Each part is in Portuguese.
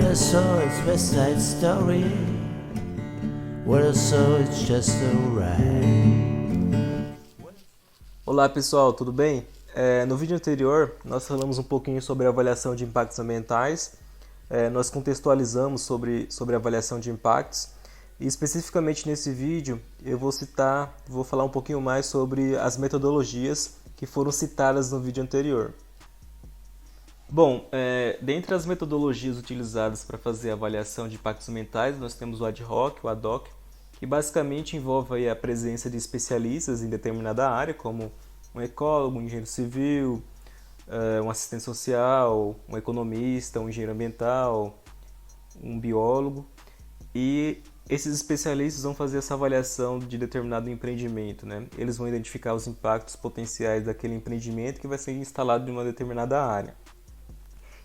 I saw it's West Side Story. What I saw it's just alright. Olá pessoal, tudo bem? No vídeo anterior nós falamos um pouquinho sobre a avaliação de impactos ambientais. Nós contextualizamos sobre a avaliação de impactos e especificamente nesse vídeo eu vou falar um pouquinho mais sobre as metodologias que foram citadas no vídeo anterior. Bom, dentre as metodologias utilizadas para fazer a avaliação de impactos ambientais, nós temos o ad hoc, o ad hoc, que basicamente envolve aí a presença de especialistas em determinada área, como um ecólogo, um engenheiro civil, um assistente social, um economista, um engenheiro ambiental, um biólogo. E esses especialistas vão fazer essa avaliação de determinado empreendimento, né? Eles vão identificar os impactos potenciais daquele empreendimento que vai ser instalado em uma determinada área.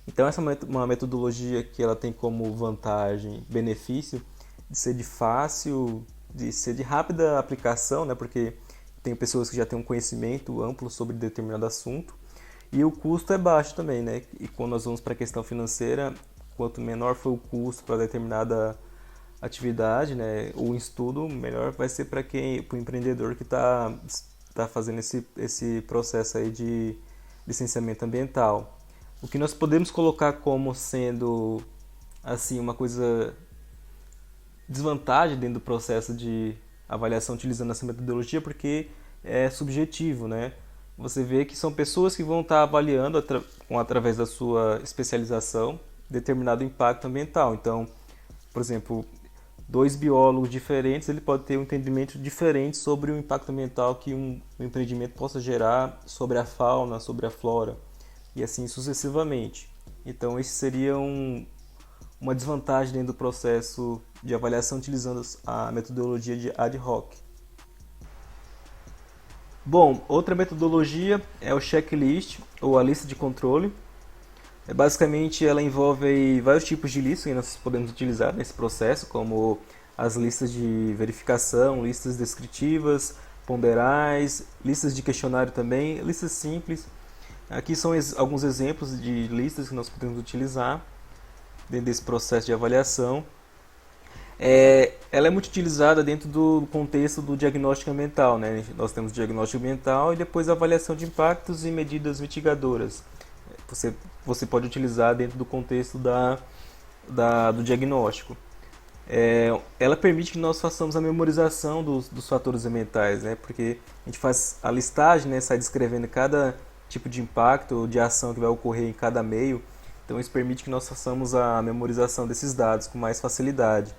Então essa é uma metodologia que ela tem como vantagem, benefício, de ser de rápida aplicação, né? Porque tem pessoas que já têm um conhecimento amplo sobre determinado assunto, e o custo é baixo também, né? E quando nós vamos para a questão financeira, quanto menor for o custo para determinada atividade, né, ou estudo, melhor vai ser para o empreendedor que está fazendo esse processo aí de licenciamento ambiental. O que nós podemos colocar como sendo assim uma coisa desvantagem dentro do processo de avaliação utilizando essa metodologia, porque é subjetivo, né? Você vê que são pessoas que vão estar avaliando através da sua especialização determinado impacto ambiental. Então, por exemplo, dois biólogos diferentes, ele pode ter um entendimento diferente sobre o impacto ambiental que um empreendimento possa gerar sobre a fauna, sobre a flora, e assim sucessivamente. Então, esse seria uma desvantagem dentro do processo de avaliação utilizando a metodologia de ad hoc. Bom, outra metodologia é o checklist, ou a lista de controle. Basicamente, ela envolve aí vários tipos de listas que nós podemos utilizar nesse processo, como as listas de verificação, listas descritivas, ponderais, listas de questionário também, listas simples. Aqui são alguns exemplos de listas que nós podemos utilizar dentro desse processo de avaliação. Ela é muito utilizada dentro do contexto do diagnóstico ambiental, né? Nós temos diagnóstico ambiental e depois a avaliação de impactos e medidas mitigadoras. Você pode utilizar dentro do contexto do diagnóstico. Ela permite que nós façamos a memorização dos fatores ambientais, né? Porque a gente faz a listagem, né? Sai descrevendo cada tipo de impacto ou de ação que vai ocorrer em cada meio. Então isso permite que nós façamos a memorização desses dados com mais facilidade.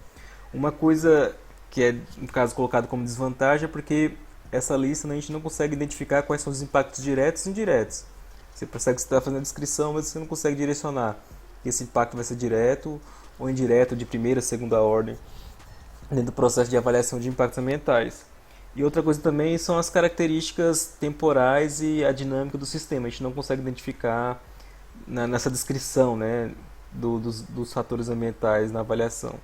Uma coisa que é, no caso, colocado como desvantagem é porque essa lista, né, a gente não consegue identificar quais são os impactos diretos e indiretos. Você percebe que você está fazendo a descrição, mas você não consegue direcionar. Esse impacto vai ser direto ou indireto, de primeira, segunda ordem, dentro do processo de avaliação de impactos ambientais. E outra coisa também são as características temporais e a dinâmica do sistema. A gente não consegue identificar nessa descrição, né, dos fatores ambientais na avaliação.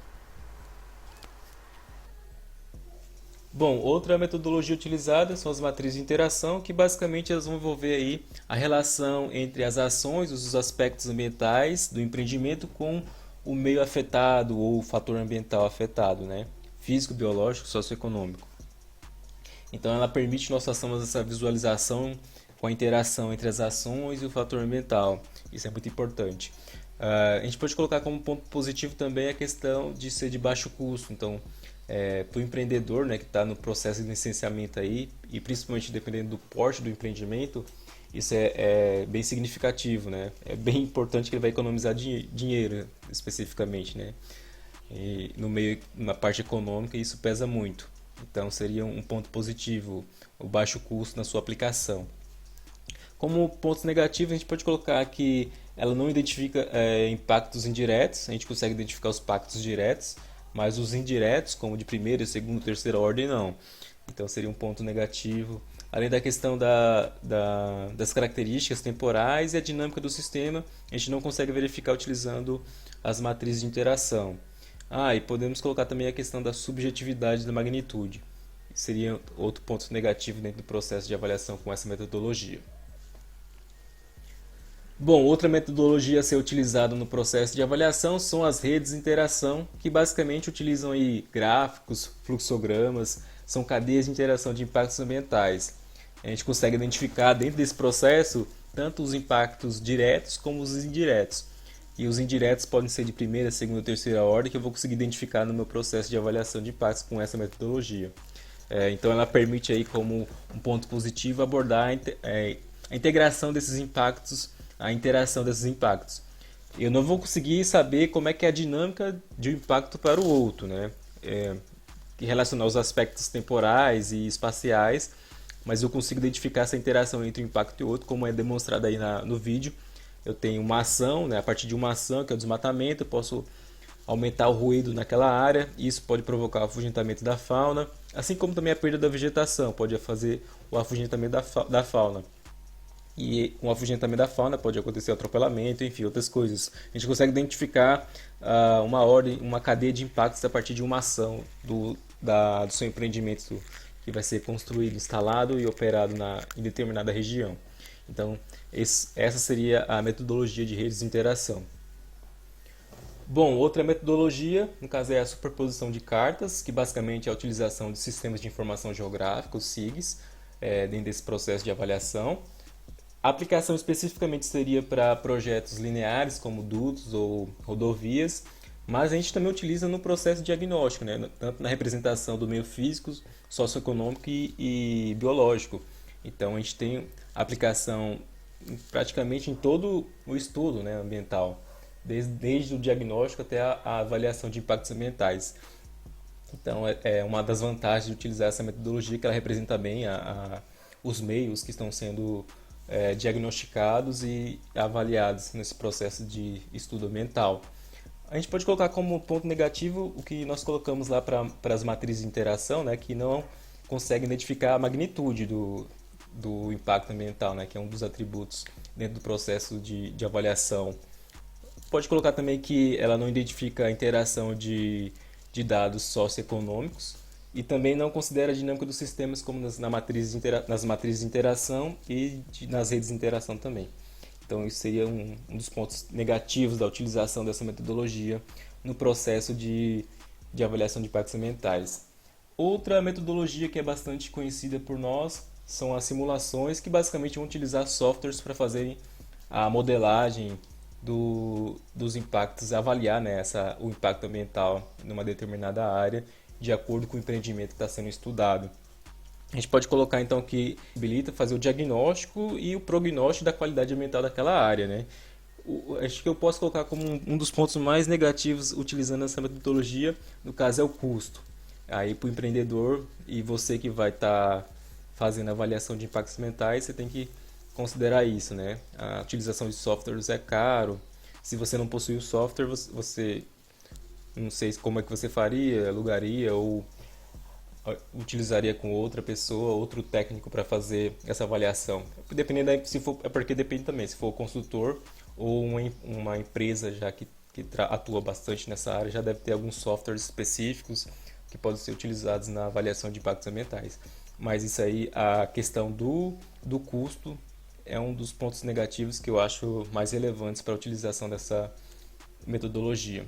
Bom, outra metodologia utilizada são as matrizes de interação, que basicamente elas vão envolver aí a relação entre as ações, os aspectos ambientais do empreendimento com o meio afetado ou o fator ambiental afetado, né? Físico, biológico, socioeconômico. Então ela permite que nós façamos essa visualização com a interação entre as ações e o fator ambiental. Isso é muito importante. A gente pode colocar como ponto positivo também a questão de ser de baixo custo. Então, para o empreendedor, né, que está no processo de licenciamento aí, e principalmente dependendo do porte do empreendimento, isso é bem significativo, né? É bem importante que ele vai economizar dinheiro especificamente, né? E na parte econômica isso pesa muito. Então seria um ponto positivo o baixo custo na sua aplicação. Como pontos negativos, a gente pode colocar que ela não identifica impactos indiretos. A gente consegue identificar os impactos diretos, mas os indiretos, como de primeira, segunda, terceira ordem, não. Então seria um ponto negativo. Além da questão das características temporais e a dinâmica do sistema, a gente não consegue verificar utilizando as matrizes de interação. E podemos colocar também a questão da subjetividade da magnitude. Seria outro ponto negativo dentro do processo de avaliação com essa metodologia. Bom, outra metodologia a ser utilizada no processo de avaliação são as redes de interação, que basicamente utilizam aí gráficos, fluxogramas, são cadeias de interação de impactos ambientais. A gente consegue identificar dentro desse processo tanto os impactos diretos como os indiretos. E os indiretos podem ser de primeira, segunda, terceira ordem, que eu vou conseguir identificar no meu processo de avaliação de impactos com essa metodologia. Então ela permite aí como um ponto positivo abordar a integração desses impactos, a interação desses impactos. Eu não vou conseguir saber como é que é a dinâmica de um impacto para o outro, né? Relacionar os aspectos temporais e espaciais, mas eu consigo identificar essa interação entre um impacto e outro, como é demonstrado aí no vídeo. Eu tenho uma ação, né? A partir de uma ação, que é o desmatamento, eu posso aumentar o ruído naquela área, e isso pode provocar o afugentamento da fauna, assim como também a perda da vegetação, pode fazer o afugentamento da fauna. E com o afugentamento da fauna pode acontecer atropelamento, enfim, outras coisas. A gente consegue identificar uma ordem, uma cadeia de impactos a partir de uma ação do seu empreendimento que vai ser construído, instalado e operado em determinada região. Então, essa seria a metodologia de redes de interação. Bom, outra metodologia, no caso é a superposição de cartas, que basicamente é a utilização de sistemas de informação geográfica, os SIGs, dentro desse processo de avaliação. A aplicação especificamente seria para projetos lineares, como dutos ou rodovias, mas a gente também utiliza no processo diagnóstico, né? Tanto na representação do meio físico, socioeconômico e biológico. Então a gente tem aplicação praticamente em todo o estudo, né, ambiental, desde o diagnóstico até a avaliação de impactos ambientais. Então é uma das vantagens de utilizar essa metodologia, que ela representa bem os meios que estão sendo diagnosticados e avaliados nesse processo de estudo ambiental. A gente pode colocar como ponto negativo o que nós colocamos lá para as matrizes de interação, né, que não conseguem identificar a magnitude do impacto ambiental, né, que é um dos atributos dentro do processo de avaliação. Pode colocar também que ela não identifica a interação de dados socioeconômicos e também não considera a dinâmica dos sistemas como nas matrizes de interação e nas redes de interação também. Então isso seria um dos pontos negativos da utilização dessa metodologia no processo de avaliação de impactos ambientais. Outra metodologia que é bastante conhecida por nós são as simulações, que basicamente vão utilizar softwares para fazerem a modelagem dos impactos, avaliar, né, o impacto ambiental numa determinada área de acordo com o empreendimento que está sendo estudado. A gente pode colocar então que habilita fazer o diagnóstico e o prognóstico da qualidade ambiental daquela área, né? Acho que eu posso colocar como um dos pontos mais negativos utilizando essa metodologia, no caso é o custo. Aí para o empreendedor e você que vai estar fazendo a avaliação de impactos ambientais, você tem que considerar isso, né? A utilização de softwares é caro. Se você não possui o software, você não sei como é que você faria, alugaria ou utilizaria com outra pessoa, outro técnico para fazer essa avaliação. Dependendo se for, é porque depende também, se for consultor ou uma empresa já que atua bastante nessa área, já deve ter alguns softwares específicos que podem ser utilizados na avaliação de impactos ambientais. Mas isso aí, a questão do custo é um dos pontos negativos que eu acho mais relevantes para a utilização dessa metodologia.